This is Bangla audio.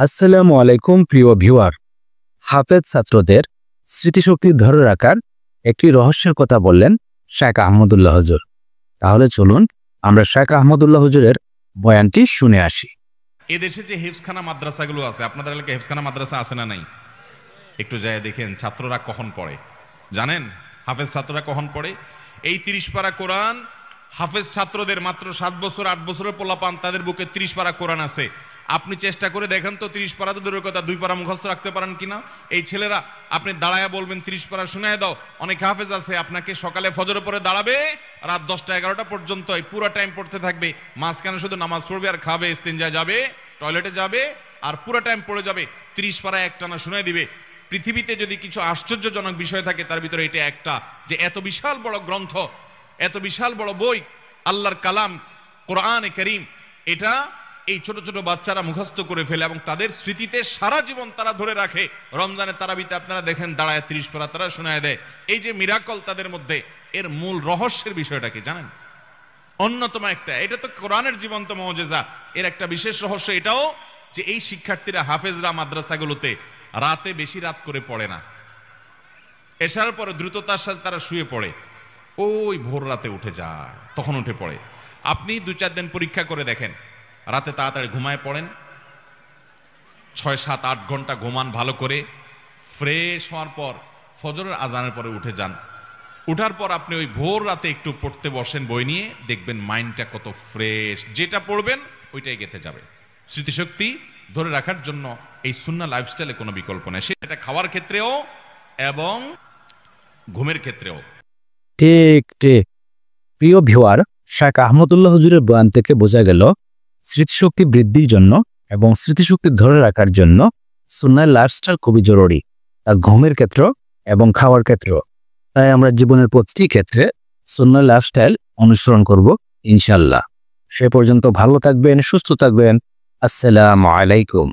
আসসালামু আলাইকুম প্রিয় ভিউয়ার। হাফেজ ছাত্রদের স্মৃতিশক্তি ধরে রাখার একটি রহস্যের কথা বললেন শেখ আহমদুল্লাহ হুজুর। তাহলে চলুন আমরা শেখ আহমদুল্লাহ হুজুরের বয়ানটি শুনে আসি। এদেশে যে হেফজখানা মাদ্রাসাগুলো আছে, আপনাদের এলাকায় হেফজখানা মাদ্রাসা আছে না নাই? একটু যায় দেখেন ছাত্ররা কখন পড়ে জানেন? হাফেজ ছাত্ররা কখন পড়ে? এই 30 পারা কোরআন হাফেজ ছাত্রদের, মাত্র 7 বছর 8 বছরের পোলাপান, তাদের বুকে 30 পারা কোরআন আছে। আপনি চেষ্টা করে দেখেন তো 30 পারা তো দূরের কথা, 2 পারা মুখস্থ রাখতে পারেন কিনা? এই ছেলেরা আপনি দাঁড়ায়া বলবেন 30 পারা শুনায় দাও। অনেক হাফেজ আছে আপনাকে সকালে ফজরের পরে দাঁড়াবে, রাত 10টা 11টা পর্যন্ত এই পুরো টাইম পড়তে থাকবে। মাঝখানে শুধু নামাজ পড়বে আর খাবে, ইস্তিনজা যাবে, টয়লেটে যাবে, আর পুরো টাইম পড়ে যাবে। 30 পারা একটানা শুনায় দিবে। পৃথিবীতে যদি কিছু আশ্চর্যজনক বিষয় থাকে তার ভিতরে এটা একটা, যে এত বিশাল বড় গ্রন্থ, এত বিশাল বড় বই, আল্লাহর কালাম কোরআনে কারীম, এটা এই ছোট ছোট বাচ্চারা মুখস্থ করে ফেলে এবং তাদের স্মৃতিতে সারা জীবন তারা ধরে রাখে। রমজানের তারাবিতে আপনারা দেখেন দাঁড়ায় 30 পারা তারা শোনায় দেয়। এই যে মিরাকল তাদের মধ্যে, এর মূল রহস্যের বিষয়টা কি জানেন? অন্যতম একটা, এটা তো কোরআনের জীবন্ত মুজিজা। এর একটা বিশেষ রহস্য এটাও যে এই শিক্ষার্থীরা, হাফেজরা মাদ্রাসাগুলোতে রাতে বেশি রাত করে পড়ে না। এশার পরে দ্রুততার সাথে তারা শুয়ে পড়ে, ওই ভোর রাতে উঠে যায়, তখন উঠে পড়ে। আপনি 2-4 দিন পরীক্ষা করে দেখেন, রাতে তাড়াতাড়ি ঘুমায় পড়েন, 6-7-8 ঘন্টা ঘুমান ভালো করে, ফ্রেশ হওয়ার পর ফজরের আজানের পরে উঠে যান। উঠার পর আপনি ওই ভোর রাতে একটু পড়তে বসেন বই নিয়ে, দেখবেন মাইন্ডটা কত ফ্রেশ। যেটা পড়বেন ওইটাই গেঁথে যাবে। স্মৃতিশক্তি ধরে রাখার জন্য এই সুন্নাহ লাইফস্টাইলে কোনো বিকল্প নেই, সেটা খাওয়ার ক্ষেত্রেও এবং ঘুমের ক্ষেত্রেও। ঠিক ঠিক। প্রিয় ভিউয়ার, শেখ আহমদুল্লাহ হুজুরের বয়ান থেকে বোঝা গেল স্মৃতিশক্তি বৃদ্ধির জন্য এবং স্মৃতিশক্তি ধরে রাখার জন্য সুন্নাহ লাইফস্টাইল খুবই জরুরি, তা ঘুমের ক্ষেত্র এবং খাওয়ার ক্ষেত্র। তাই আমরা জীবনের প্রতিটি ক্ষেত্রে সুন্নাহ লাইফস্টাইল অনুসরণ করব ইনশাল্লাহ। সে পর্যন্ত ভালো থাকবেন, সুস্থ থাকবেন। আসসালামু আলাইকুম।